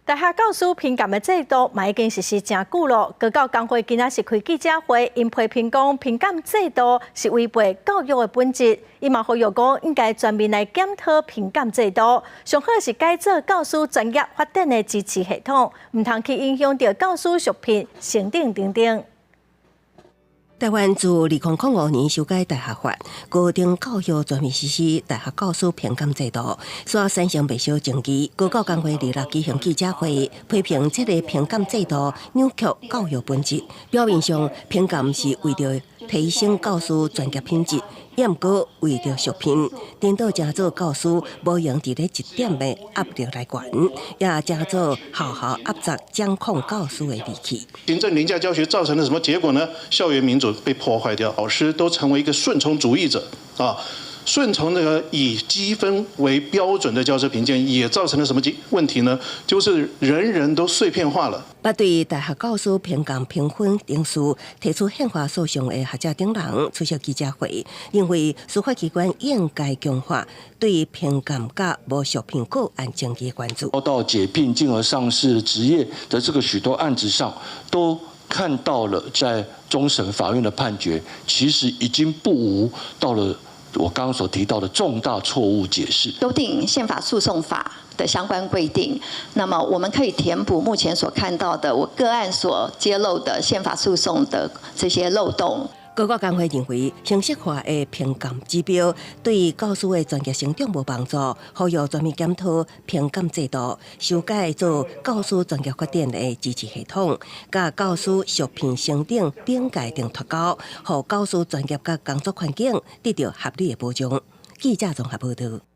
大学教师评鉴的制度嘛已经实施真久了。高教工会今仔是开记者会，因批评讲评鉴制度是违背教育的本质。伊嘛呼吁讲应该全面来检讨评鉴制度，上好是改造教师专业发展的支持系统，唔通去影响到教师续聘、升等等等。台湾自2005年修改大学法，高等教育全面实施大学教师评鉴制度，所产生不少争议。高教工会日举行记者会，批评这个评鉴制度扭曲教育本质。表面上，评鉴是为着提升教师专业品质，也毋过为着续聘，颠倒真做教师无用伫咧一点的压力来源，也真做好好压榨掌控教师的利器。行政凌驾教学造成了什么结果呢？校园民主被破坏掉，老师都成为一个顺从主义者啊。顺从那个以积分为标准的教师评鉴，也造成了什么问题呢？就是人人都碎片化了。捌对大学教师评鉴评分定数提出宪法诉讼的学者等人出席记者会，认为司法机关应该强化对评鉴甲无续聘个案争议关注。到解聘进而上市职业的这个许多案子上，都看到了在终审法院的判决，其实已经不无到了我刚刚所提到的重大错误解释。修订宪法诉讼法的相关规定，那么我们可以填补目前所看到的我个案所揭露的宪法诉讼的这些漏洞。高教工会认为，形式化的评鉴指标对教师的专业成长无帮助，呼吁全面检讨评鉴制度，修改做教师专业发展的支持系统，甲教师续聘升等顶界定脱钩，让教师专业甲工作环境得到合理的保障。记者综合报道。